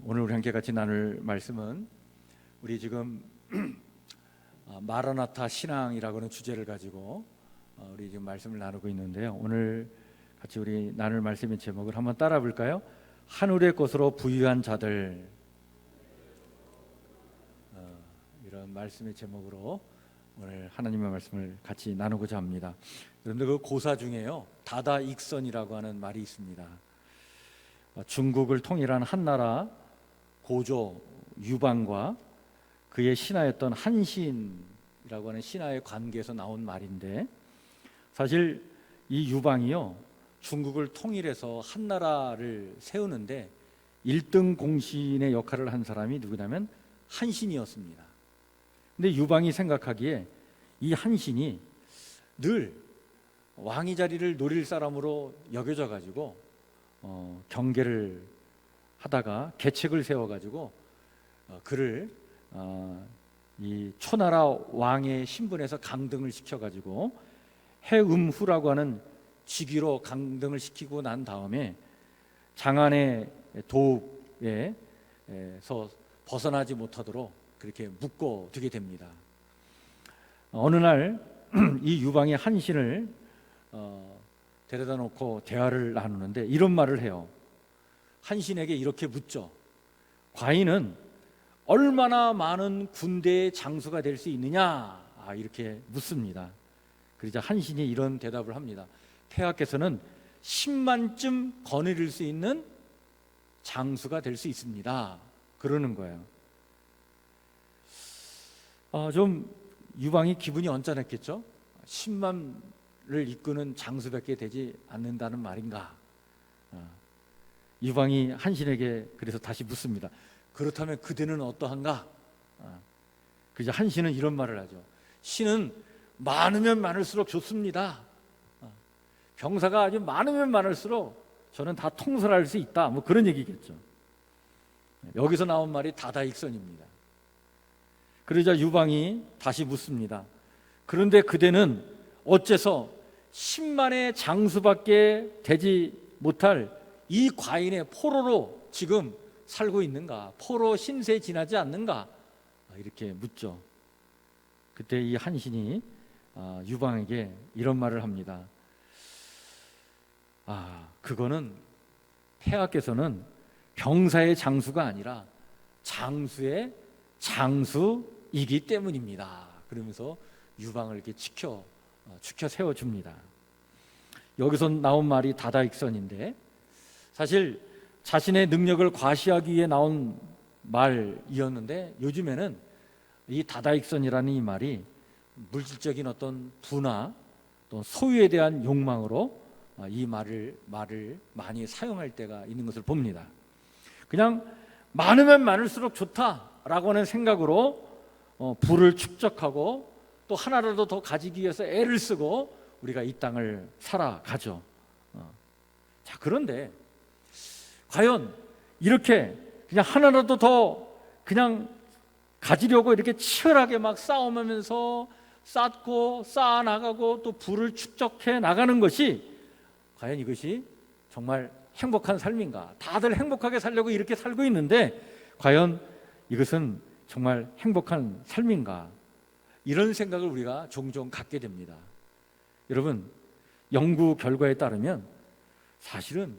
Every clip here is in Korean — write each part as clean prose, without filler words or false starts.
오늘 우리 함께 같이 나눌 말씀은 우리 지금 마라나타 신앙이라고 하는 주제를 가지고 우리 지금 말씀을 나누고 있는데요. 오늘 같이 우리 나눌 말씀의 제목을 한번 따라 볼까요? 하늘의 것으로 부유한 자들. 이런 말씀의 제목으로 오늘 하나님의 말씀을 같이 나누고자 합니다. 그런데 그 고사 중에요, 다다익선이라고 하는 말이 있습니다. 중국을 통일한 한나라 고조 유방과 그의 신하였던 한신이라고 하는 신하의 관계에서 나온 말인데, 사실 이 유방이요, 중국을 통일해서 한나라를 세우는데 1등 공신의 역할을 한 사람이 누구냐면 한신이었습니다. 근데 유방이 생각하기에 이 한신이 늘 왕위 자리를 노릴 사람으로 여겨져 가지고 경계를 하다가 계책을 세워가지고 그를 이 초나라 왕의 신분에서 강등을 시켜가지고 해음후라고 하는 직위로 강등을 시키고 난 다음에 장안의 도읍에서 벗어나지 못하도록 그렇게 묶어두게 됩니다. 어느 날 이 유방의 한신을 데려다 놓고 대화를 나누는데 이런 말을 해요. 한신에게 이렇게 묻죠. 과인은 얼마나 많은 군대의 장수가 될 수 있느냐, 이렇게 묻습니다. 그러자 한신이 이런 대답을 합니다. 폐하께서는 10만쯤 거느릴 수 있는 장수가 될 수 있습니다. 그러는 거예요. 좀 유방이 기분이 언짢았겠죠. 10만을 이끄는 장수밖에 되지 않는다는 말인가. 유방이 한신에게 그래서 다시 묻습니다. 그렇다면 그대는 어떠한가? 그래서 한신은 이런 말을 하죠. 신은 많으면 많을수록 좋습니다. 병사가 아주 많으면 많을수록 저는 다 통솔할 수 있다, 뭐 그런 얘기겠죠. 여기서 나온 말이 다다익선입니다. 그러자 유방이 다시 묻습니다. 그런데 그대는 어째서 10만의 장수밖에 되지 못할 이 과인의 포로로 지금 살고 있는가? 포로 신세에 지나지 않는가? 이렇게 묻죠. 그때 이 한신이 유방에게 이런 말을 합니다. 그거는 폐하께서는 병사의 장수가 아니라 장수의 장수이기 때문입니다. 그러면서 유방을 이렇게 지켜 세워줍니다. 여기서 나온 말이 다다익선인데, 사실 자신의 능력을 과시하기 위해 나온 말이었는데, 요즘에는 이 다다익선이라는 이 말이 물질적인 어떤 부나 또 소유에 대한 욕망으로 이 말을 많이 사용할 때가 있는 것을 봅니다. 그냥 많으면 많을수록 좋다라고 하는 생각으로 부를 축적하고 또 하나라도 더 가지기 위해서 애를 쓰고 우리가 이 땅을 살아가죠. 자, 그런데 과연 이렇게 그냥 하나라도 더 그냥 가지려고 이렇게 치열하게 막 싸움하면서 쌓고 쌓아나가고 또 부를 축적해 나가는 것이 과연 이것이 정말 행복한 삶인가? 다들 행복하게 살려고 이렇게 살고 있는데 과연 이것은 정말 행복한 삶인가? 이런 생각을 우리가 종종 갖게 됩니다. 여러분, 연구 결과에 따르면 사실은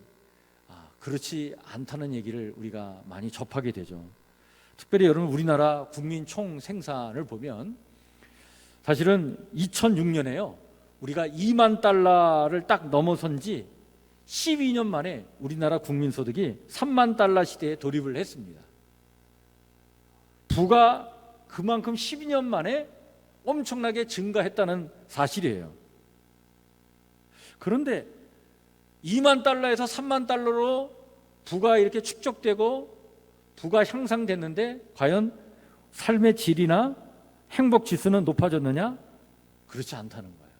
그렇지 않다는 얘기를 우리가 많이 접하게 되죠. 특별히 여러분, 우리나라 국민 총 생산을 보면 사실은 2006년에요 우리가 2만 달러를 딱 넘어선 지 12년 만에 우리나라 국민 소득이 3만 달러 시대에 돌입을 했습니다. 부가 그만큼 12년 만에 엄청나게 증가했다는 사실이에요. 그런데 2만 달러에서 3만 달러로 부가 이렇게 축적되고 부가 향상됐는데 과연 삶의 질이나 행복 지수는 높아졌느냐? 그렇지 않다는 거예요.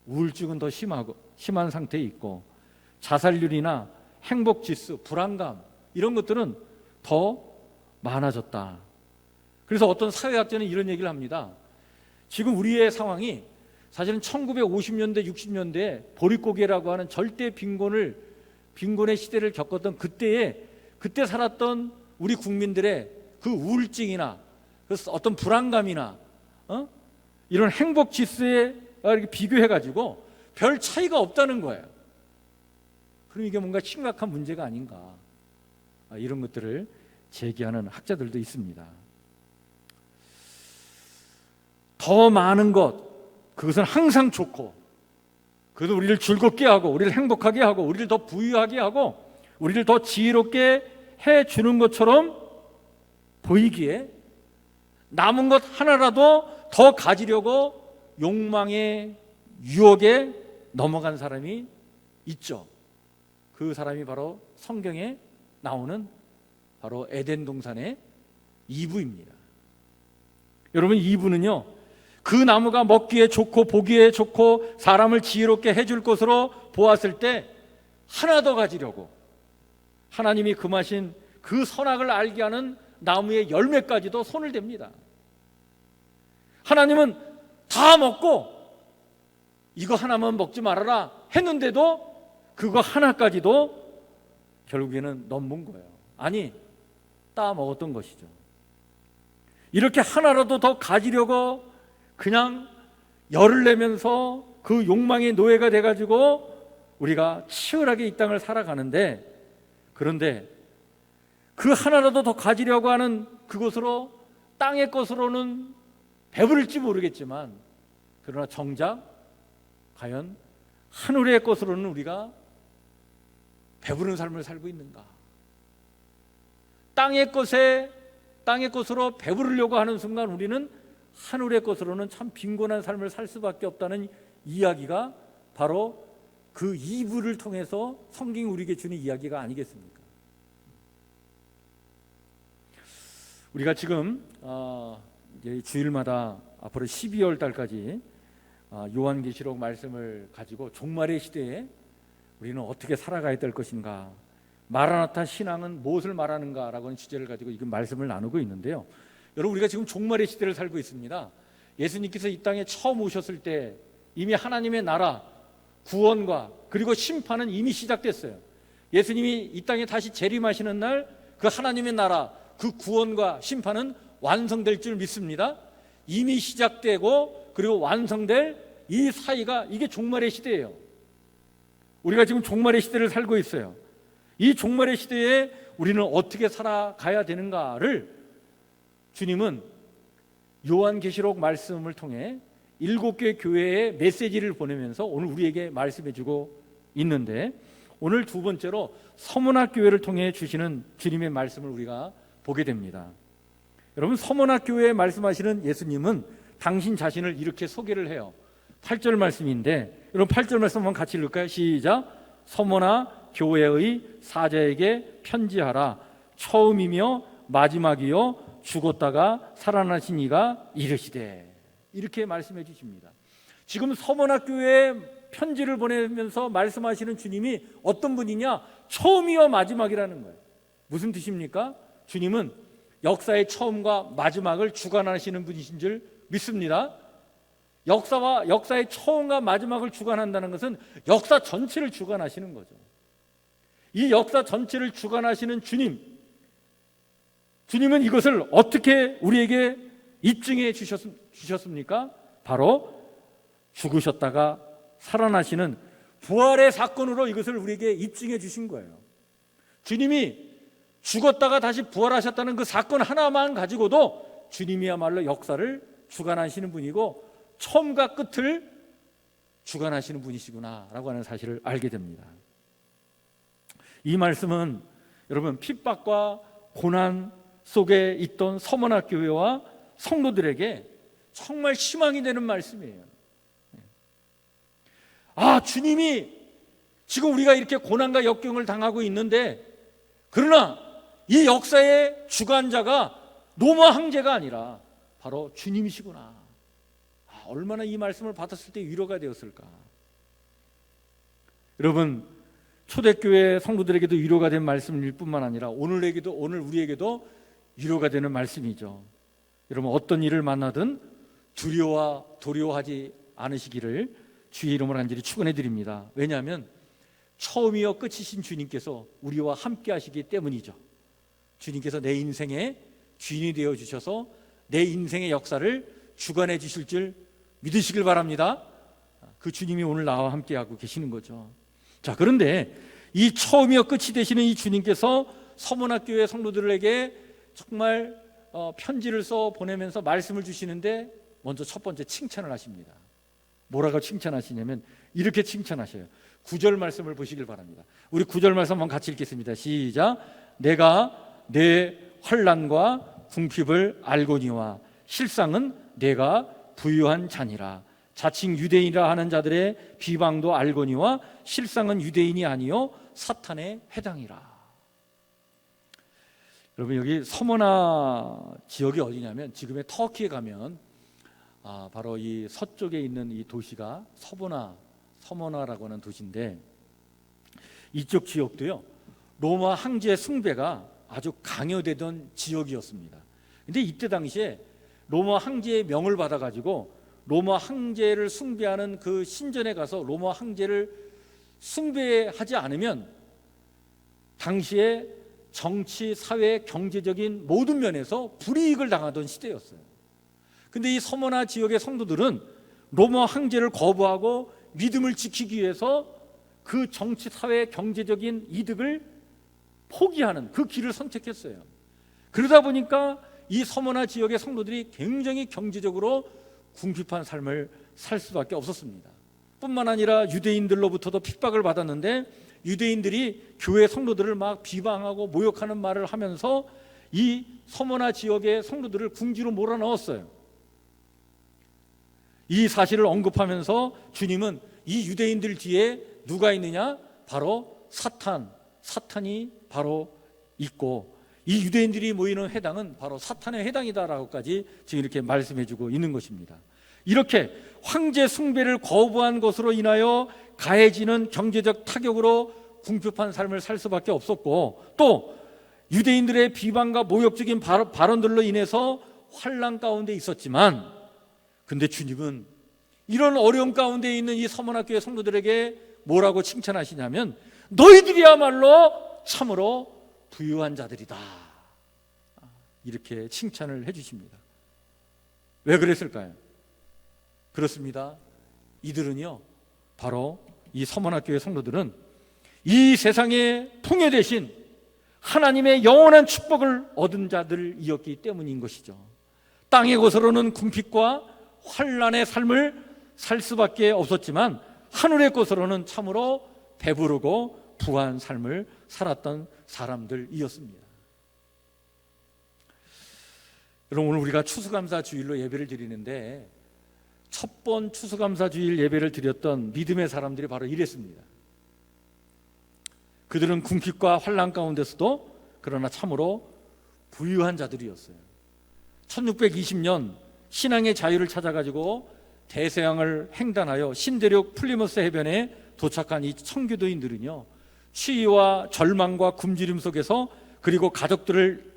우울증은 더 심한 상태에 있고 자살률이나 행복 지수, 불안감 이런 것들은 더 많아졌다. 그래서 어떤 사회학자는 이런 얘기를 합니다. 지금 우리의 상황이 사실은 1950년대, 60년대에 보릿고개라고 하는 절대 빈곤의 시대를 겪었던 그때의 그때 살았던 우리 국민들의 그 우울증이나 그 어떤 불안감이나 이런 행복 지수에 이렇게 비교해가지고 별 차이가 없다는 거예요. 그럼 이게 뭔가 심각한 문제가 아닌가, 이런 것들을 제기하는 학자들도 있습니다. 더 많은 것, 그것은 항상 좋고, 그것은 우리를 즐겁게 하고 우리를 행복하게 하고 우리를 더 부유하게 하고 우리를 더 지혜롭게 해주는 것처럼 보이기에 남은 것 하나라도 더 가지려고 욕망의 유혹에 넘어간 사람이 있죠. 그 사람이 바로 성경에 나오는 바로 에덴 동산의 이브입니다. 여러분, 이브는요, 그 나무가 먹기에 좋고 보기에 좋고 사람을 지혜롭게 해줄 것으로 보았을 때 하나 더 가지려고 하나님이 금하신 그 선악을 알게 하는 나무의 열매까지도 손을 댑니다. 하나님은 다 먹고 이거 하나만 먹지 말아라 했는데도 그거 하나까지도 결국에는 넘은 거예요. 아니, 따 먹었던 것이죠. 이렇게 하나라도 더 가지려고 그냥 열을 내면서 그 욕망의 노예가 돼가지고 우리가 치열하게 이 땅을 살아가는데, 그런데 그 하나라도 더 가지려고 하는 그것으로 땅의 것으로는 배부를지 모르겠지만, 그러나 정작 과연 하늘의 것으로는 우리가 배부른 삶을 살고 있는가? 땅의 것으로 배부르려고 하는 순간 우리는 하늘의 것으로는 참 빈곤한 삶을 살 수밖에 없다는 이야기가 바로 그 이브를 통해서 성경이 우리에게 주는 이야기가 아니겠습니까? 우리가 지금 이제 주일마다 앞으로 12월 달까지 요한계시록 말씀을 가지고 종말의 시대에 우리는 어떻게 살아가야 될 것인가, 마라나타 신앙은 무엇을 말하는가라고 하는 주제를 가지고 이 말씀을 나누고 있는데요. 여러분, 우리가 지금 종말의 시대를 살고 있습니다. 예수님께서 이 땅에 처음 오셨을 때 이미 하나님의 나라, 구원과 그리고 심판은 이미 시작됐어요. 예수님이 이 땅에 다시 재림하시는 날 그 하나님의 나라, 그 구원과 심판은 완성될 줄 믿습니다. 이미 시작되고 그리고 완성될 이 사이가, 이게 종말의 시대예요. 우리가 지금 종말의 시대를 살고 있어요. 이 종말의 시대에 우리는 어떻게 살아가야 되는가를 주님은 요한계시록 말씀을 통해 7개 교회에 메시지를 보내면서 오늘 우리에게 말씀해 주고 있는데, 오늘 두 번째로 서문학 교회를 통해 주시는 주님의 말씀을 우리가 보게 됩니다. 여러분, 서문학 교회에 말씀하시는 예수님은 당신 자신을 이렇게 소개를 해요. 8절 말씀인데, 여러분 8절 말씀 한번 같이 읽을까요? 시작. 서문학 교회의 사자에게 편지하라. 처음이며 마지막이요 죽었다가 살아나신 이가 이르시되. 이렇게 말씀해 주십니다. 지금 서문학 교회에 편지를 보내면서 말씀하시는 주님이 어떤 분이냐? 처음이요 마지막이라는 거예요. 무슨 뜻입니까? 주님은 역사의 처음과 마지막을 주관하시는 분이신 줄 믿습니다. 역사의 처음과 마지막을 주관한다는 것은 역사 전체를 주관하시는 거죠. 이 역사 전체를 주관하시는 주님은 이것을 어떻게 우리에게 입증해 주셨습니까? 바로 죽으셨다가 살아나시는 부활의 사건으로 이것을 우리에게 입증해 주신 거예요. 주님이 죽었다가 다시 부활하셨다는 그 사건 하나만 가지고도 주님이야말로 역사를 주관하시는 분이고 처음과 끝을 주관하시는 분이시구나라고 하는 사실을 알게 됩니다. 이 말씀은 여러분, 핍박과 고난 속에 있던 서문학 교회와 성도들에게 정말 희망이 되는 말씀이에요. 주님이 지금 우리가 이렇게 고난과 역경을 당하고 있는데, 그러나 이 역사의 주관자가 노마 황제가 아니라 바로 주님이시구나. 얼마나 이 말씀을 받았을 때 위로가 되었을까. 여러분, 초대교회 성도들에게도 위로가 된 말씀일 뿐만 아니라 오늘 우리에게도 위로가 되는 말씀이죠. 여러분, 어떤 일을 만나든 두려워하지 않으시기를 주의 이름으로 간절히 축원해 드립니다. 왜냐하면 처음이요 끝이신 주님께서 우리와 함께 하시기 때문이죠. 주님께서 내 인생의 주인이 되어 주셔서 내 인생의 역사를 주관해 주실 줄 믿으시길 바랍니다. 그 주님이 오늘 나와 함께하고 계시는 거죠. 자, 그런데 이 처음이요 끝이 되시는 이 주님께서 서문학교의 성도들에게 정말 편지를 써 보내면서 말씀을 주시는데 먼저 첫 번째 칭찬을 하십니다. 뭐라고 칭찬하시냐면 이렇게 칭찬하셔요. 9절 말씀을 보시길 바랍니다. 우리 9절 말씀 한번 같이 읽겠습니다. 시작. 내가 내 환난과 궁핍을 알거니와 실상은 내가 부유한 자니라. 자칭 유대인이라 하는 자들의 비방도 알거니와 실상은 유대인이 아니요 사탄의 회당이라. 여러분, 여기 서머나 지역이 어디냐면 지금의 터키에 가면 바로 이 서쪽에 있는 이 도시가 서머나라고 하는 도시인데, 이쪽 지역도요 로마 황제 숭배가 아주 강요되던 지역이었습니다. 근데 이때 당시에 로마 황제의 명을 받아가지고 로마 황제를 숭배하는 그 신전에 가서 로마 황제를 숭배하지 않으면 당시에 정치, 사회, 경제적인 모든 면에서 불이익을 당하던 시대였어요. 근데 이 서머나 지역의 성도들은 로마 황제를 거부하고 믿음을 지키기 위해서 그 정치, 사회, 경제적인 이득을 포기하는 그 길을 선택했어요. 그러다 보니까 이 서머나 지역의 성도들이 굉장히 경제적으로 궁핍한 삶을 살 수밖에 없었습니다. 뿐만 아니라 유대인들로부터도 핍박을 받았는데 유대인들이 교회 성도들을 막 비방하고 모욕하는 말을 하면서 이 서머나 지역의 성도들을 궁지로 몰아넣었어요. 이 사실을 언급하면서 주님은 이 유대인들 뒤에 누가 있느냐? 바로 사탄이 바로 있고 이 유대인들이 모이는 회당은 바로 사탄의 회당이다라고까지 지금 이렇게 말씀해주고 있는 것입니다. 이렇게 황제 숭배를 거부한 것으로 인하여 가해지는 경제적 타격으로 궁핍한 삶을 살 수밖에 없었고, 또 유대인들의 비방과 모욕적인 발언들로 인해서 환난 가운데 있었지만, 근데 주님은 이런 어려움 가운데 있는 이 서문학교의 성도들에게 뭐라고 칭찬하시냐면 너희들이야말로 참으로 부유한 자들이다, 이렇게 칭찬을 해주십니다. 왜 그랬을까요? 그렇습니다. 이들은요, 바로 이 서문학교의 성도들은 이 세상의 풍요 대신 하나님의 영원한 축복을 얻은 자들이었기 때문인 것이죠. 땅의 것으로는 궁핍과 환난의 삶을 살 수밖에 없었지만 하늘의 것으로는 참으로 배부르고 부한 삶을 살았던 사람들이었습니다. 여러분, 오늘 우리가 추수감사 주일로 예배를 드리는데 첫 번 추수감사 주일 예배를 드렸던 믿음의 사람들이 바로 이랬습니다. 그들은 궁핍과 환난 가운데서도 그러나 참으로 부유한 자들이었어요. 1620년 신앙의 자유를 찾아가지고 대서양을 횡단하여 신대륙 플리머스 해변에 도착한 이 청교도인들은요, 시위와 절망과 굶주림 속에서 그리고 가족들을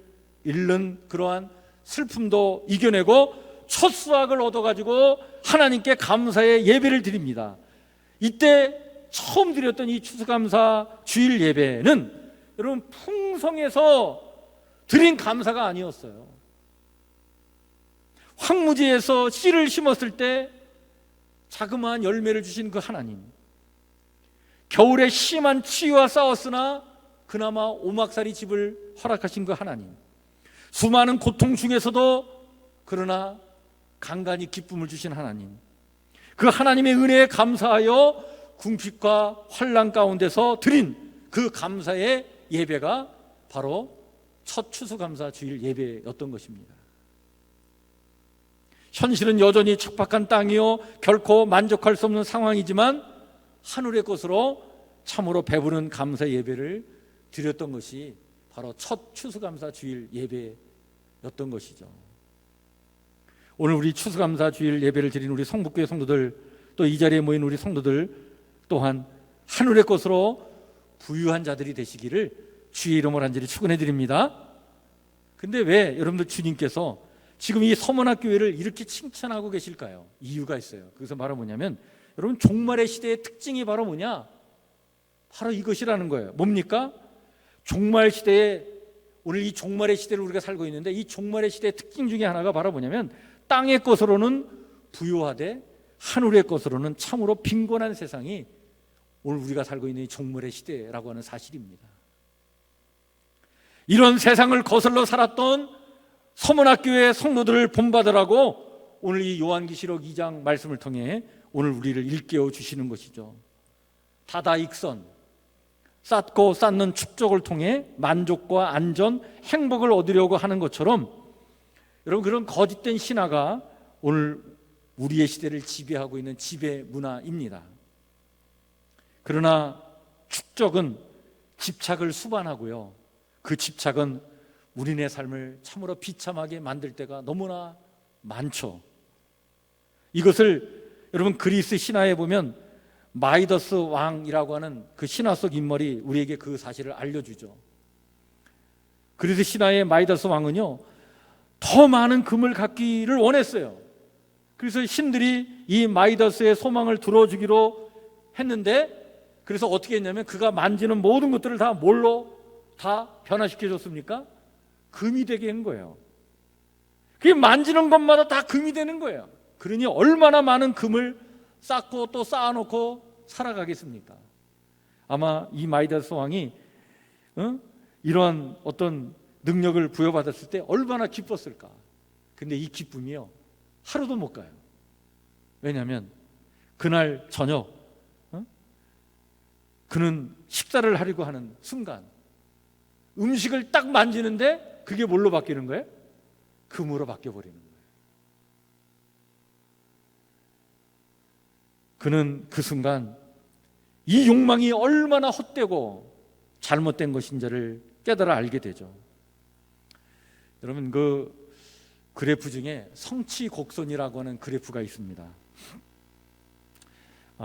잃는 그러한 슬픔도 이겨내고 첫 수확을 얻어가지고 하나님께 감사의 예배를 드립니다. 이때 처음 드렸던 이 추수감사 주일 예배는 여러분 풍성해서 드린 감사가 아니었어요. 황무지에서 씨를 심었을 때 자그마한 열매를 주신 그 하나님, 겨울에 심한 추위와 싸웠으나 그나마 오막살이 집을 허락하신 그 하나님, 수많은 고통 중에서도 그러나 간간히 기쁨을 주신 하나님, 그 하나님의 은혜에 감사하여 궁핍과 환난 가운데서 드린 그 감사의 예배가 바로 첫 추수감사 주일 예배였던 것입니다. 현실은 여전히 척박한 땅이요 결코 만족할 수 없는 상황이지만 하늘의 것으로 참으로 배부른 감사 예배를 드렸던 것이 바로 첫 추수감사 주일 예배였던 것이죠. 오늘 우리 추수감사 주일 예배를 드린 우리 성북교회 성도들, 또 이 자리에 모인 우리 성도들 또한 하늘의 것으로 부유한 자들이 되시기를 주의 이름으로 간절히 축원해 드립니다. 근데 왜 여러분들 주님께서 지금 이 서문학교회를 이렇게 칭찬하고 계실까요? 이유가 있어요. 그래서 바로 뭐냐면, 여러분 종말의 시대의 특징이 바로 뭐냐? 바로 이것이라는 거예요. 뭡니까? 종말 시대에 오늘 이 종말의 시대를 우리가 살고 있는데, 이 종말의 시대의 특징 중에 하나가 바로 뭐냐면, 땅의 것으로는 부유하되 하늘의 것으로는 참으로 빈곤한 세상이 오늘 우리가 살고 있는 이 종말의 시대라고 하는 사실입니다. 이런 세상을 거슬러 살았던 서문학교의 성도들을 본받으라고 오늘 이 요한계시록 2장 말씀을 통해 오늘 우리를 일깨워 주시는 것이죠. 다다익선, 쌓고 쌓는 축적을 통해 만족과 안전, 행복을 얻으려고 하는 것처럼, 여러분, 그런 거짓된 신화가 오늘 우리의 시대를 지배하고 있는 지배 문화입니다. 그러나 축적은 집착을 수반하고요, 그 집착은 우리네 삶을 참으로 비참하게 만들 때가 너무나 많죠. 이것을 여러분 그리스 신화에 보면 마이더스 왕이라고 하는 그 신화 속 인물이 우리에게 그 사실을 알려주죠. 그리스 신화의 마이더스 왕은요, 더 많은 금을 갖기를 원했어요. 그래서 신들이 이 마이더스의 소망을 들어주기로 했는데, 그래서 어떻게 했냐면 그가 만지는 모든 것들을 다 뭘로 다 변화시켜 줬습니까? 금이 되게 한 거예요. 그게 만지는 것마다 다 금이 되는 거예요. 그러니 얼마나 많은 금을 쌓고 또 쌓아놓고 살아가겠습니까? 아마 이 마이다스 왕이 이러한 어떤 능력을 부여받았을 때 얼마나 기뻤을까. 근데 이 기쁨이요, 하루도 못 가요. 왜냐하면 그날 저녁 그는 식사를 하려고 하는 순간 음식을 딱 만지는데 그게 뭘로 바뀌는 거예요? 금으로 바뀌어버리는 거예요. 그는 그 순간 이 욕망이 얼마나 헛되고 잘못된 것인지를 깨달아 알게 되죠. 여러분, 그 그래프 중에 성취곡선이라고 하는 그래프가 있습니다.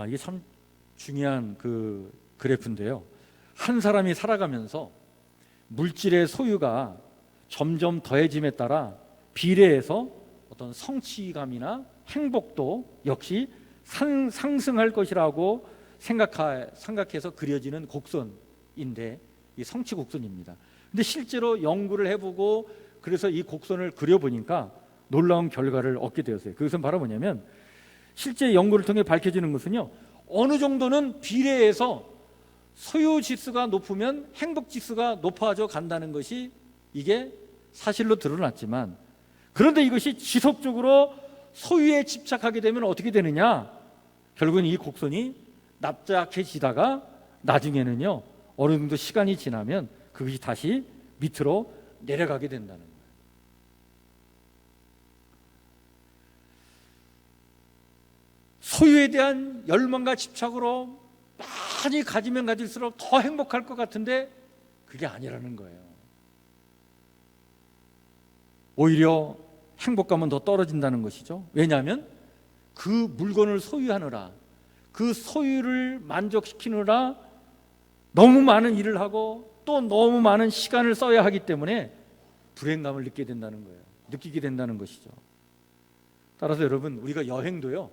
이게 참 중요한 그 그래프인데요, 한 사람이 살아가면서 물질의 소유가 점점 더해짐에 따라 비례해서 어떤 성취감이나 행복도 역시 상승할 것이라고 생각해서 그려지는 곡선인데, 이 성취 곡선입니다. 근데 실제로 연구를 해보고 그래서 이 곡선을 그려보니까 놀라운 결과를 얻게 되었어요. 그것은 바로 뭐냐면, 실제 연구를 통해 밝혀지는 것은요, 어느 정도는 비례해서 소유 지수가 높으면 행복 지수가 높아져 간다는 것이 이게 사실로 드러났지만, 그런데 이것이 지속적으로 소유에 집착하게 되면 어떻게 되느냐, 결국은 이 곡선이 납작해지다가 나중에는요, 어느 정도 시간이 지나면 그것이 다시 밑으로 내려가게 된다는 거예요. 소유에 대한 열망과 집착으로 많이 가지면 가질수록 더 행복할 것 같은데 그게 아니라는 거예요. 오히려 행복감은 더 떨어진다는 것이죠. 왜냐하면 그 물건을 소유하느라, 그 소유를 만족시키느라 너무 많은 일을 하고 또 너무 많은 시간을 써야 하기 때문에 불행감을 느끼게 된다는 것이죠. 따라서 여러분, 우리가 여행도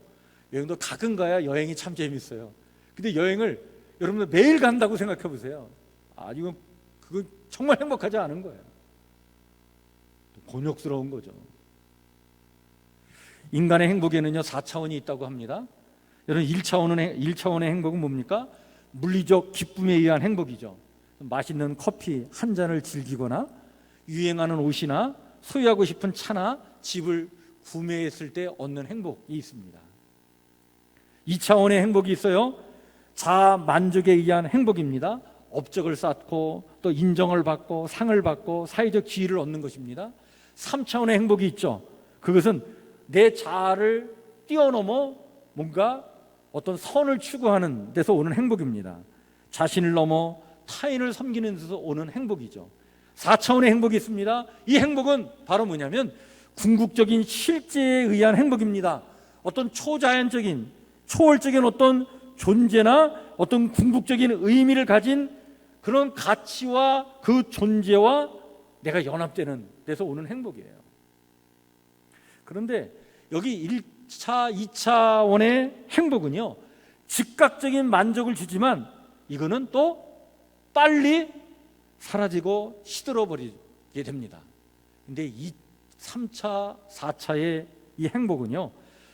가끔 가야 여행이 참 재밌어요. 근데 여행을 여러분들 매일 간다고 생각해 보세요. 이건 그거 정말 행복하지 않은 거예요. 곤욕스러운 거죠. 인간의 행복에는요 4차원이 있다고 합니다. 여러분, 1차원의 행복은 뭡니까? 물리적 기쁨에 의한 행복이죠. 맛있는 커피 한 잔을 즐기거나 유행하는 옷이나 소유하고 싶은 차나 집을 구매했을 때 얻는 행복이 있습니다. 2차원의 행복이 있어요. 자아 만족에 의한 행복입니다. 업적을 쌓고 또 인정을 받고 상을 받고 사회적 지위를 얻는 것입니다. 3차원의 행복이 있죠. 그것은 내 자아를 뛰어넘어 뭔가 어떤 선을 추구하는 데서 오는 행복입니다. 자신을 넘어 타인을 섬기는 데서 오는 행복이죠. 4차원의 행복이 있습니다. 이 행복은 바로 뭐냐면 궁극적인 실제에 의한 행복입니다. 어떤 초자연적인, 초월적인 어떤 존재나 어떤 궁극적인 의미를 가진 그런 가치와 그 존재와 내가 연합되는 데서 오는 행복이에요. 그런데 여기 1차, 2차원의 행복은요, 즉각적인 만족을 주지만 이거는 또 빨리 사라지고 시들어버리죠. 됩니다. 근데 이 3차, 4차의 이 행복은요,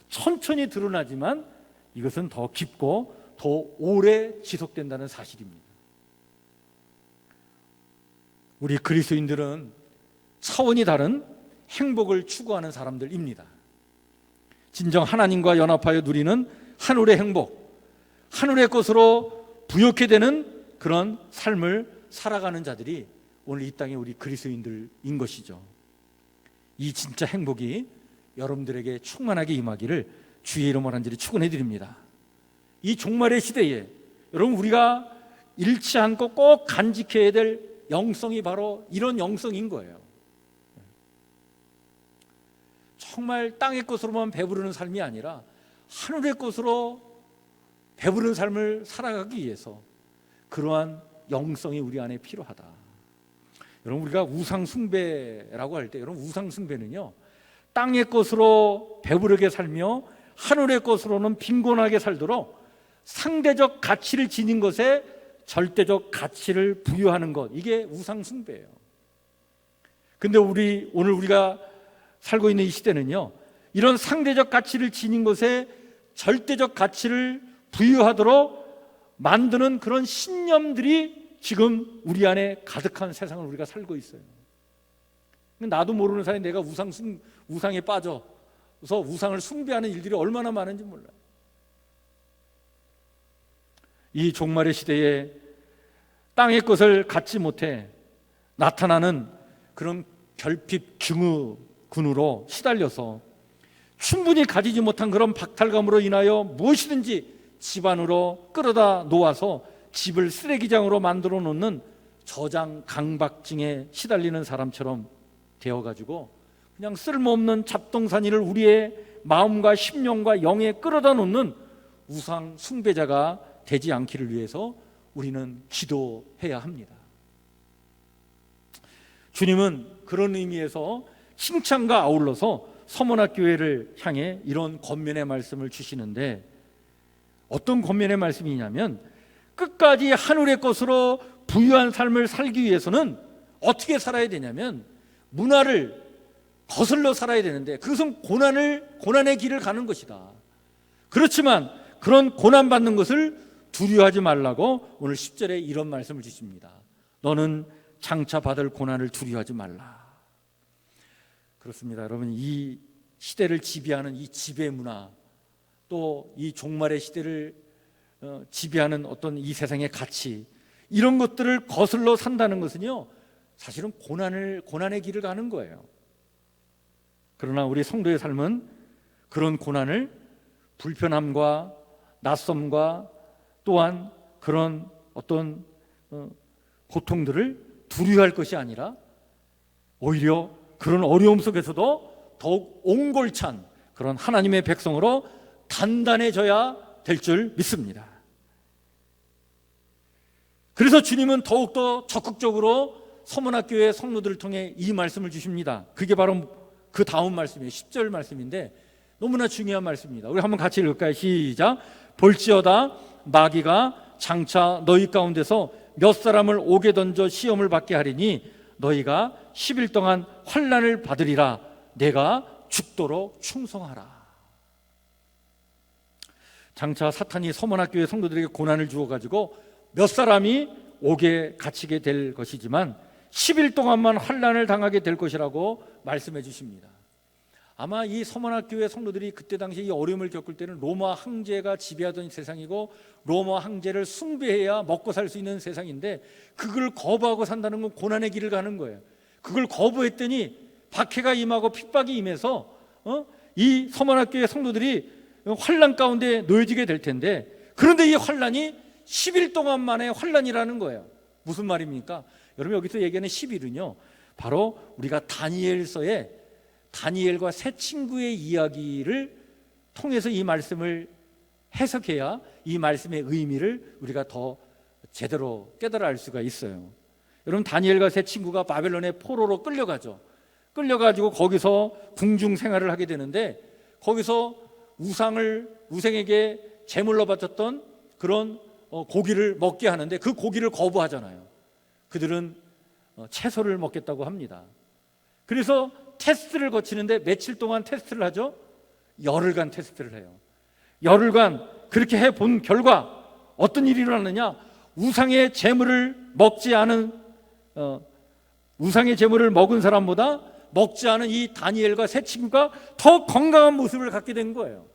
천천히 드러나지만 이것은 더 깊고 더 오래 지속된다는 사실입니다. 우리 그리스도인들은 차원이 다른 행복을 추구하는 사람들입니다. 진정 하나님과 연합하여 누리는 하늘의 행복, 하늘의 것으로 부욕해 되는 그런 삶을 살아가는 자들이 오늘 이 땅의 우리 그리스도인들인 것이죠. 이 진짜 행복이 여러분들에게 충만하게 임하기를 주의 이름으로 간절히 축원해 드립니다. 이 종말의 시대에 여러분, 우리가 잃지 않고 꼭 간직해야 될 영성이 바로 이런 영성인 거예요. 정말 땅의 것으로만 배부르는 삶이 아니라 하늘의 것으로 배부른 삶을 살아가기 위해서 그러한 영성이 우리 안에 필요하다. 여러분, 우리가 우상 숭배라고 할 때, 여러분, 우상 숭배는요, 땅의 것으로 배부르게 살며 하늘의 것으로는 빈곤하게 살도록 상대적 가치를 지닌 것에 절대적 가치를 부여하는 것, 이게 우상 숭배예요. 근데 오늘 우리가 살고 있는 이 시대는요, 이런 상대적 가치를 지닌 것에 절대적 가치를 부여하도록 만드는 그런 신념들이 지금 우리 안에 가득한 세상을 우리가 살고 있어요. 나도 모르는 사이에 내가 우상에 빠져서 우상을 숭배하는 일들이 얼마나 많은지 몰라요. 이 종말의 시대에 땅의 것을 갖지 못해 나타나는 그런 결핍 증후군으로 시달려서 충분히 가지지 못한 그런 박탈감으로 인하여 무엇이든지 집 안으로 끌어다 놓아서 집을 쓰레기장으로 만들어 놓는 저장 강박증에 시달리는 사람처럼 되어가지고 그냥 쓸모없는 잡동사니를 우리의 마음과 심령과 영에 끌어다 놓는 우상 숭배자가 되지 않기를 위해서 우리는 기도해야 합니다. 주님은 그런 의미에서 칭찬과 아울러서 서문학교회를 향해 이런 권면의 말씀을 주시는데, 어떤 권면의 말씀이냐면, 끝까지 하늘의 것으로 부유한 삶을 살기 위해서는 어떻게 살아야 되냐면 문화를 거슬러 살아야 되는데, 그것은 고난의 길을 가는 것이다. 그렇지만 그런 고난받는 것을 두려워하지 말라고 오늘 10절에 이런 말씀을 주십니다. 너는 장차 받을 고난을 두려워하지 말라. 그렇습니다. 여러분, 이 시대를 지배하는 이 지배 문화, 또 이 종말의 시대를 지배하는 어떤 이 세상의 가치, 이런 것들을 거슬러 산다는 것은요, 사실은 고난의 길을 가는 거예요. 그러나 우리 성도의 삶은 그런 고난을 불편함과 낯섦과 또한 그런 어떤 고통들을 두려워할 것이 아니라 오히려 그런 어려움 속에서도 더욱 옹골찬 그런 하나님의 백성으로 단단해져야 될 줄 믿습니다. 그래서 주님은 더욱더 적극적으로 서문학교의 성도들을 통해 이 말씀을 주십니다. 그게 바로 그 다음 말씀이에요. 10절 말씀인데 너무나 중요한 말씀입니다. 우리 한번 같이 읽을까요? 시작. 볼지어다 마귀가 장차 너희 가운데서 몇 사람을 옥에 던져 시험을 받게 하리니 너희가 10일 동안 환난을 받으리라. 내가 죽도록 충성하라. 장차 사탄이 서문학교의 성도들에게 고난을 주어가지고 몇 사람이 옥에 갇히게 될 것이지만 10일 동안만 환난을 당하게 될 것이라고 말씀해 주십니다. 아마 이 서문학교의 성도들이 그때 당시 이 어려움을 겪을 때는 로마 황제가 지배하던 세상이고 로마 황제를 숭배해야 먹고 살 수 있는 세상인데, 그걸 거부하고 산다는 건 고난의 길을 가는 거예요. 그걸 거부했더니 박해가 임하고 핍박이 임해서 이 서문학교의 성도들이 환난 가운데 놓여지게 될 텐데, 그런데 이 환난이 10일 동안 만의 환난이라는 거예요. 무슨 말입니까? 여러분, 여기서 얘기하는 10일은요 바로 우리가 다니엘서에 다니엘과 세 친구의 이야기를 통해서 이 말씀을 해석해야 이 말씀의 의미를 우리가 더 제대로 깨달아 알 수가 있어요. 여러분, 다니엘과 세 친구가 바벨론의 포로로 끌려가죠. 끌려가지고 거기서 궁중 생활을 하게 되는데, 거기서 우상에게 제물로 바쳤던 그런 고기를 먹게 하는데 그 고기를 거부하잖아요. 그들은 채소를 먹겠다고 합니다. 그래서 테스트를 거치는데 며칠 동안 테스트를 하죠. 열흘간 테스트를 해요. 열흘간 그렇게 해본 결과 어떤 일이 일어나느냐, 우상의 제물을 먹지 않은 우상의 제물을 먹은 사람보다 먹지 않은 이 다니엘과 세 친구가 더 건강한 모습을 갖게 된 거예요.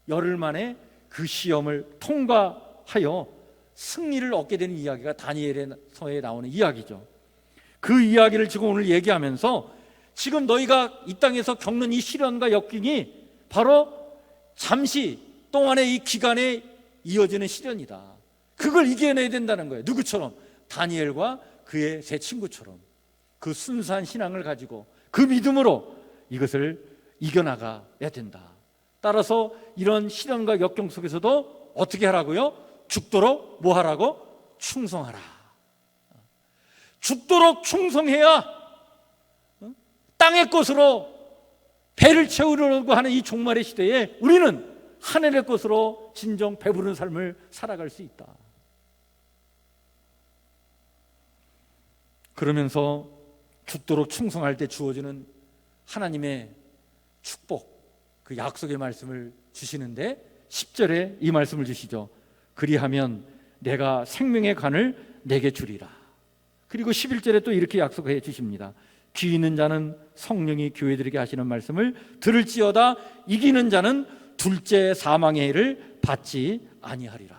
열흘 만에 그 시험을 통과하여 승리를 얻게 되는 이야기가 다니엘의 서에 나오는 이야기죠. 그 이야기를 지금 오늘 얘기하면서 지금 너희가 이 땅에서 겪는 이 시련과 역경이 바로 잠시 동안의 이 기간에 이어지는 시련이다. 그걸 이겨내야 된다는 거예요. 누구처럼? 다니엘과 그의 세 친구처럼 그 순수한 신앙을 가지고 그 믿음으로 이것을 이겨나가야 된다. 따라서 이런 시련과 역경 속에서도 어떻게 하라고요? 죽도록 뭐 하라고? 충성하라. 죽도록 충성해야 땅의 것으로 배를 채우려고 하는 이 종말의 시대에 우리는 하늘의 것으로 진정 배부른 삶을 살아갈 수 있다. 그러면서 죽도록 충성할 때 주어지는 하나님의 축복, 그 약속의 말씀을 주시는데 10절에 이 말씀을 주시죠. 그리하면 내가 생명의 관을 내게 주리라. 그리고 11절에 또 이렇게 약속해 주십니다. 귀 있는 자는 성령이 교회들에게 하시는 말씀을 들을지어다. 이기는 자는 둘째 사망의 해를 받지 아니하리라.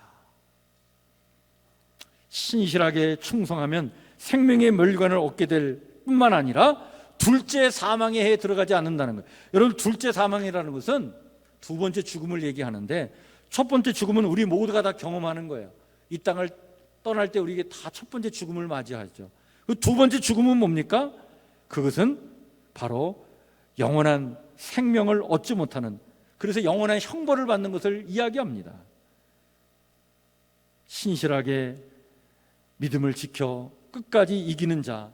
신실하게 충성하면 생명의 멸관을 얻게 될 뿐만 아니라 둘째 사망의 해에 들어가지 않는다는 거예요. 여러분, 둘째 사망이라는 것은 두 번째 죽음을 얘기하는데, 첫 번째 죽음은 우리 모두가 다 경험하는 거예요. 이 땅을 떠날 때 우리에게 다 첫 번째 죽음을 맞이하죠. 그 두 번째 죽음은 뭡니까? 그것은 바로 영원한 생명을 얻지 못하는, 그래서 영원한 형벌을 받는 것을 이야기합니다. 신실하게 믿음을 지켜 끝까지 이기는 자,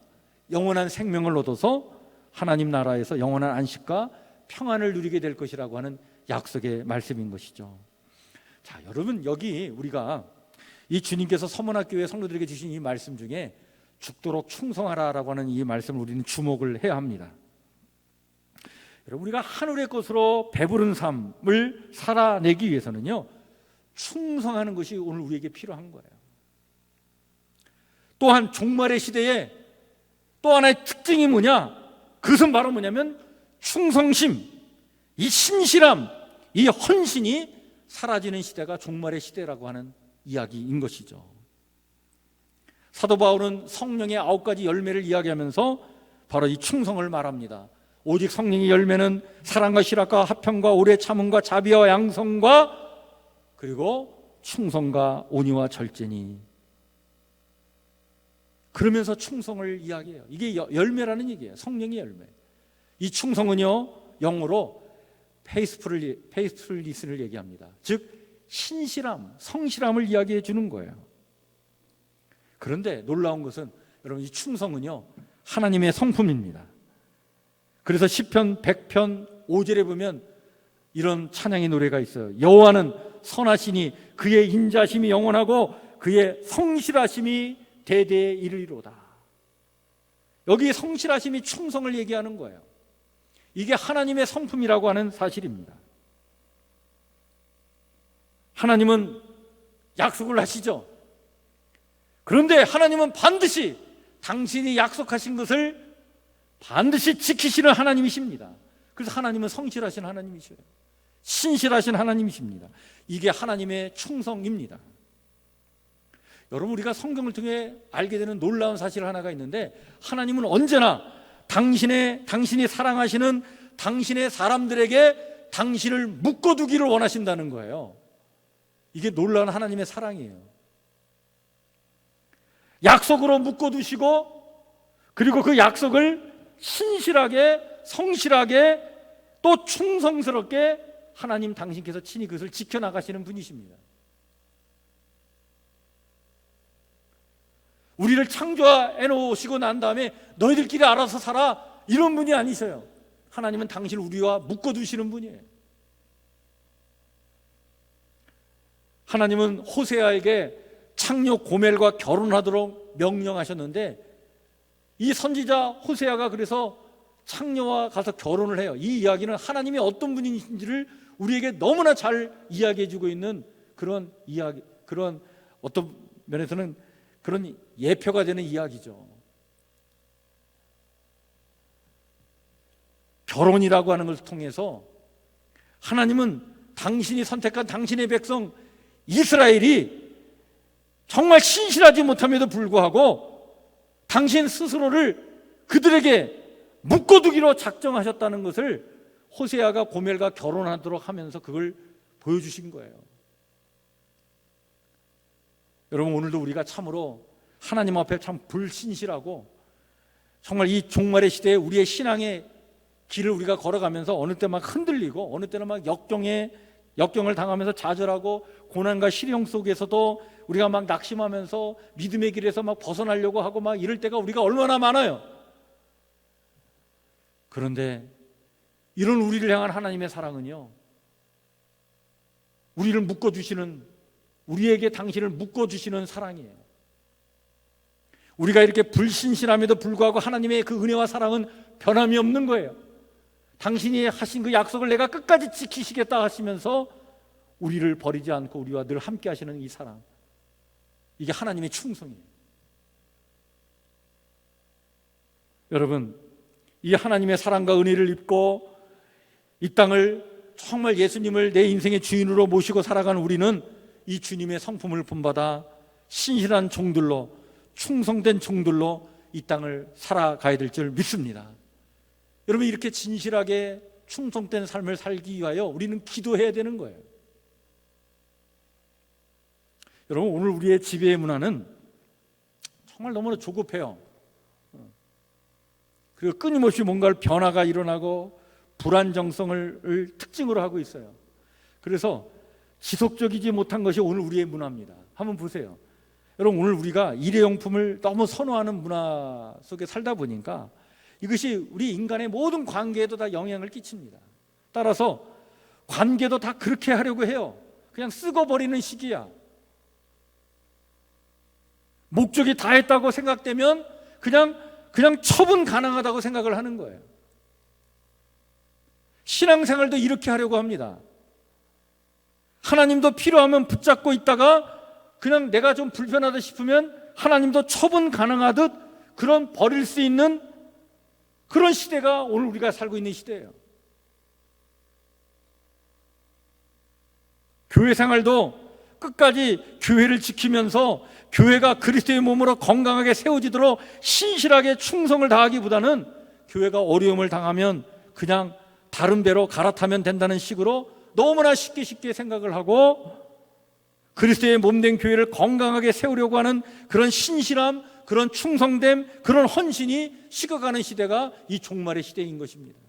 영원한 생명을 얻어서 하나님 나라에서 영원한 안식과 평안을 누리게 될 것이라고 하는 약속의 말씀인 것이죠. 자, 여러분, 여기 우리가 이 주님께서 서문학교회 성도들에게 주신 이 말씀 중에 죽도록 충성하라라고 하는 이 말씀을 우리는 주목을 해야 합니다. 여러분, 우리가 하늘의 것으로 배부른 삶을 살아내기 위해서는요, 충성하는 것이 오늘 우리에게 필요한 거예요. 또한 종말의 시대에 또 하나의 특징이 뭐냐? 그것은 바로 뭐냐면 충성심, 이 신실함, 이 헌신이 사라지는 시대가 종말의 시대라고 하는 이야기인 것이죠. 사도 바울은 성령의 9가지 열매를 이야기하면서 바로 이 충성을 말합니다. 오직 성령의 열매는 사랑과 실학과 화평과 오래 참음과 자비와 양성과 그리고 충성과 온유와 절제니. 그러면서 충성을 이야기해요. 이게 열매라는 얘기예요. 성령의 열매. 이 충성은요, 영어로 페이스풀리스를 얘기합니다. 즉 신실함, 성실함을 이야기해 주는 거예요. 그런데 놀라운 것은 여러분, 이 충성은요 하나님의 성품입니다. 그래서 시편 100편 5절에 보면 이런 찬양의 노래가 있어요. 여호와는 선하시니 그의 인자심이 영원하고 그의 성실하심이 대대에 이르리로다. 여기 성실하심이 충성을 얘기하는 거예요. 이게 하나님의 성품이라고 하는 사실입니다. 하나님은 약속을 하시죠. 그런데 하나님은 반드시 당신이 약속하신 것을 반드시 지키시는 하나님이십니다. 그래서 하나님은 성실하신 하나님이셔요. 신실하신 하나님이십니다. 이게 하나님의 충성입니다. 여러분, 우리가 성경을 통해 알게 되는 놀라운 사실 하나가 있는데, 하나님은 언제나 당신이 사랑하시는 당신의 사람들에게 당신을 묶어두기를 원하신다는 거예요. 이게 놀라운 하나님의 사랑이에요. 약속으로 묶어두시고, 그리고 그 약속을 신실하게, 성실하게, 또 충성스럽게 하나님 당신께서 친히 그것을 지켜나가시는 분이십니다. 우리를 창조해 놓으시고 난 다음에 너희들끼리 알아서 살아, 이런 분이 아니셔요. 하나님은 당신을 우리와 묶어두시는 분이에요. 하나님은 호세아에게 창녀 고멜과 결혼하도록 명령하셨는데 이 선지자 호세아가 그래서 창녀와 가서 결혼을 해요. 이 이야기는 하나님이 어떤 분이신지를 우리에게 너무나 잘 이야기해 주고 있는 그런 이야기, 그런 어떤 면에서는 그런 예표가 되는 이야기죠. 결혼이라고 하는 것을 통해서 하나님은 당신이 선택한 당신의 백성 이스라엘이 정말 신실하지 못함에도 불구하고 당신 스스로를 그들에게 묶어두기로 작정하셨다는 것을 호세아가 고멜과 결혼하도록 하면서 그걸 보여주신 거예요. 여러분, 오늘도 우리가 참으로 하나님 앞에 참 불신실하고 정말 이 종말의 시대에 우리의 신앙의 길을 우리가 걸어가면서 어느 때 막 흔들리고 어느 때는 막 역경을 당하면서 좌절하고 고난과 시련 속에서도 우리가 막 낙심하면서 믿음의 길에서 막 벗어나려고 하고 막 이럴 때가 우리가 얼마나 많아요. 그런데 이런 우리를 향한 하나님의 사랑은요, 우리를 묶어주시는, 우리에게 당신을 묶어주시는 사랑이에요. 우리가 이렇게 불신실함에도 불구하고 하나님의 그 은혜와 사랑은 변함이 없는 거예요. 당신이 하신 그 약속을 내가 끝까지 지키시겠다 하시면서 우리를 버리지 않고 우리와 늘 함께 하시는 이 사랑, 이게 하나님의 충성이에요. 여러분, 이 하나님의 사랑과 은혜를 입고 이 땅을 정말 예수님을 내 인생의 주인으로 모시고 살아가는 우리는 이 주님의 성품을 본받아 신실한 종들로, 충성된 종들로 이 땅을 살아가야 될 줄 믿습니다. 여러분, 이렇게 진실하게 충성된 삶을 살기 위하여 우리는 기도해야 되는 거예요. 여러분, 오늘 우리의 지배의 문화는 정말 너무나 조급해요. 그리고 끊임없이 뭔가 변화가 일어나고 불안정성을 특징으로 하고 있어요. 그래서 지속적이지 못한 것이 오늘 우리의 문화입니다. 한번 보세요. 여러분, 오늘 우리가 일회용품을 너무 선호하는 문화 속에 살다 보니까 이것이 우리 인간의 모든 관계에도 다 영향을 끼칩니다. 따라서 관계도 다 그렇게 하려고 해요. 그냥 쓰고 버리는 시기야. 목적이 다 했다고 생각되면 그냥 처분 가능하다고 생각을 하는 거예요. 신앙생활도 이렇게 하려고 합니다. 하나님도 필요하면 붙잡고 있다가 그냥 내가 좀 불편하다 싶으면 하나님도 처분 가능하듯 그런 버릴 수 있는 그런 시대가 오늘 우리가 살고 있는 시대예요. 교회 생활도 끝까지 교회를 지키면서 교회가 그리스도의 몸으로 건강하게 세워지도록 신실하게 충성을 다하기보다는 교회가 어려움을 당하면 그냥 다른 배로 갈아타면 된다는 식으로 너무나 쉽게 생각을 하고 그리스도의 몸된 교회를 건강하게 세우려고 하는 그런 신실함, 그런 충성됨, 그런 헌신이 식어가는 시대가 이 종말의 시대인 것입니다.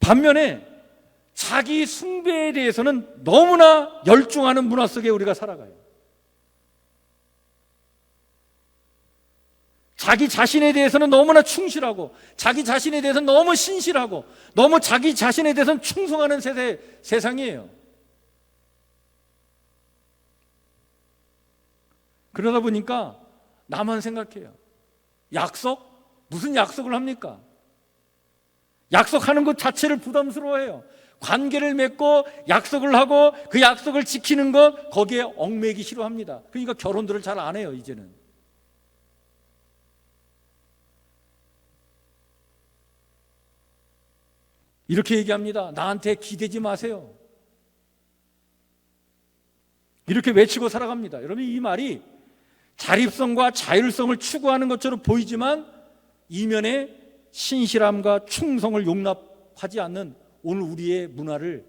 반면에 자기 숭배에 대해서는 너무나 열중하는 문화 속에 우리가 살아가요. 자기 자신에 대해서는 너무나 충실하고 자기 자신에 대해서는 너무 신실하고 너무 자기 자신에 대해서는 충성하는 세상이에요. 그러다 보니까 나만 생각해요. 약속? 무슨 약속을 합니까? 약속하는 것 자체를 부담스러워해요. 관계를 맺고 약속을 하고 그 약속을 지키는 것, 거기에 얽매이기 싫어합니다. 그러니까 결혼들을 잘 안 해요, 이제는. 이렇게 얘기합니다. 나한테 기대지 마세요. 이렇게 외치고 살아갑니다. 여러분, 이 말이 자립성과 자율성을 추구하는 것처럼 보이지만 이면에 신실함과 충성을 용납하지 않는 오늘 우리의 문화를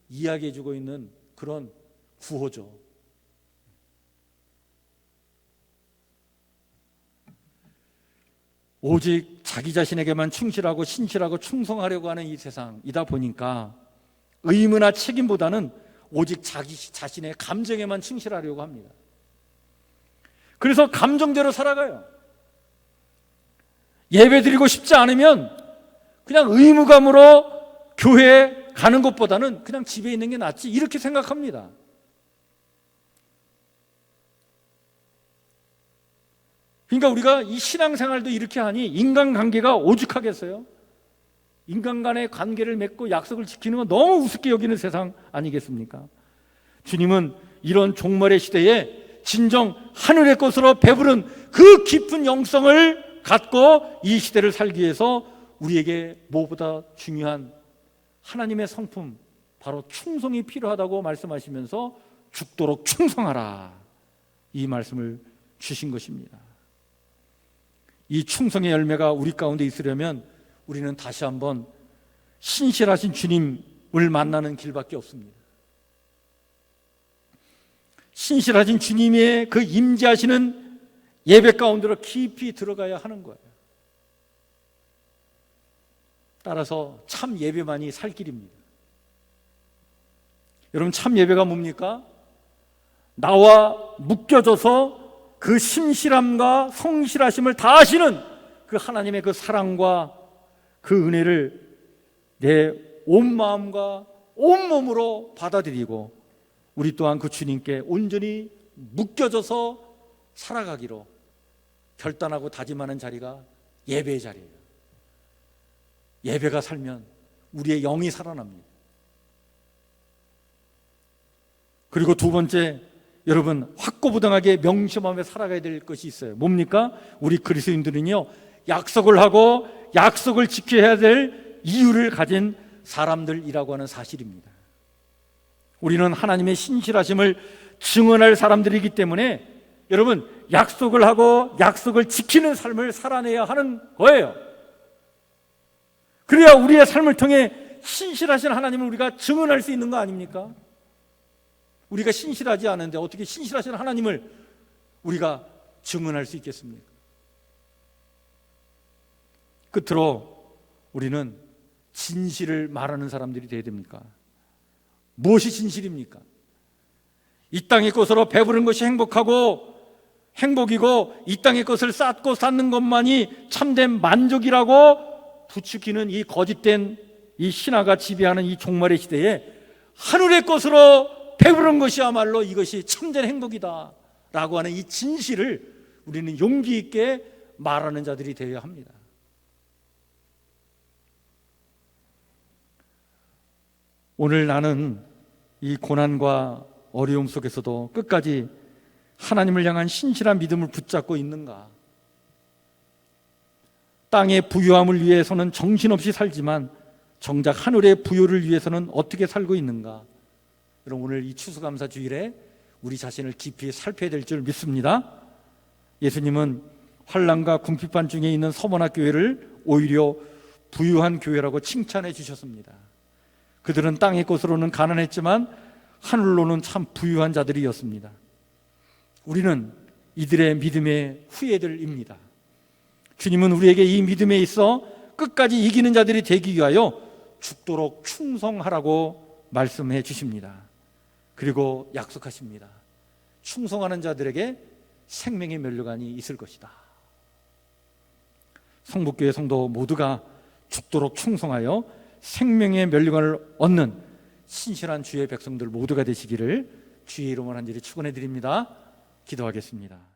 이야기해주고 있는 그런 구호죠. 오직 자기 자신에게만 충실하고 신실하고 충성하려고 하는 이 세상이다 보니까 의무나 책임보다는 오직 자기 자신의 감정에만 충실하려고 합니다. 그래서 감정대로 살아가요. 예배 드리고 싶지 않으면 그냥 의무감으로 교회에 가는 것보다는 그냥 집에 있는 게 낫지, 이렇게 생각합니다. 그러니까 우리가 이 신앙생활도 이렇게 하니 인간관계가 오죽하겠어요? 인간 간의 관계를 맺고 약속을 지키는 건 너무 우습게 여기는 세상 아니겠습니까? 주님은 이런 종말의 시대에 진정 하늘의 것으로 배부른 그 깊은 영성을 갖고 이 시대를 살기 위해서 우리에게 무엇보다 중요한 하나님의 성품, 바로 충성이 필요하다고 말씀하시면서 죽도록 충성하라, 이 말씀을 주신 것입니다. 이 충성의 열매가 우리 가운데 있으려면 우리는 다시 한번 신실하신 주님을 만나는 길밖에 없습니다. 신실하신 주님의 그 임재하시는 예배 가운데로 깊이 들어가야 하는 거예요. 따라서 참 예배만이 살 길입니다. 여러분, 참 예배가 뭡니까? 나와 묶여져서 그 신실함과 성실하심을 다하시는 그 하나님의 그 사랑과 그 은혜를 내 온 마음과 온 몸으로 받아들이고 우리 또한 그 주님께 온전히 묶여져서 살아가기로 결단하고 다짐하는 자리가 예배의 자리예요. 예배가 살면 우리의 영이 살아납니다. 그리고 두 번째, 여러분, 확고부당하게 명심하며 살아가야 될 것이 있어요. 뭡니까? 우리 그리스도인들은요, 약속을 하고 약속을 지켜야 될 이유를 가진 사람들이라고 하는 사실입니다. 우리는 하나님의 신실하심을 증언할 사람들이기 때문에 여러분, 약속을 하고 약속을 지키는 삶을 살아내야 하는 거예요. 그래야 우리의 삶을 통해 신실하신 하나님을 우리가 증언할 수 있는 거 아닙니까? 우리가 신실하지 않은데 어떻게 신실하신 하나님을 우리가 증언할 수 있겠습니까? 끝으로 우리는 진실을 말하는 사람들이 되어야 됩니까? 무엇이 진실입니까? 이 땅의 것으로 배부른 것이 행복이고 이 땅의 것을 쌓고 쌓는 것만이 참된 만족이라고 부추기는 이 거짓된 이 신화가 지배하는 이 종말의 시대에 하늘의 것으로 배부른 것이야말로 이것이 참된 행복이다 라고 하는 이 진실을 우리는 용기 있게 말하는 자들이 되어야 합니다. 오늘 나는 이 고난과 어려움 속에서도 끝까지 하나님을 향한 신실한 믿음을 붙잡고 있는가? 땅의 부유함을 위해서는 정신없이 살지만 정작 하늘의 부요를 위해서는 어떻게 살고 있는가? 여러분, 오늘 이 추수감사 주일에 우리 자신을 깊이 살펴야 될 줄 믿습니다. 예수님은 환난과 궁핍한 중에 있는 서머나 교회를 오히려 부유한 교회라고 칭찬해 주셨습니다. 그들은 땅의 것으로는 가난했지만 하늘로는 참 부유한 자들이었습니다. 우리는 이들의 믿음의 후예들입니다. 주님은 우리에게 이 믿음에 있어 끝까지 이기는 자들이 되기 위하여 죽도록 충성하라고 말씀해 주십니다. 그리고 약속하십니다. 충성하는 자들에게 생명의 면류관이 있을 것이다. 성북교회 성도 모두가 죽도록 충성하여 생명의 면류관을 얻는 신실한 주의 백성들 모두가 되시기를 주의 이름으로 간절히 축원해 드립니다. 기도하겠습니다.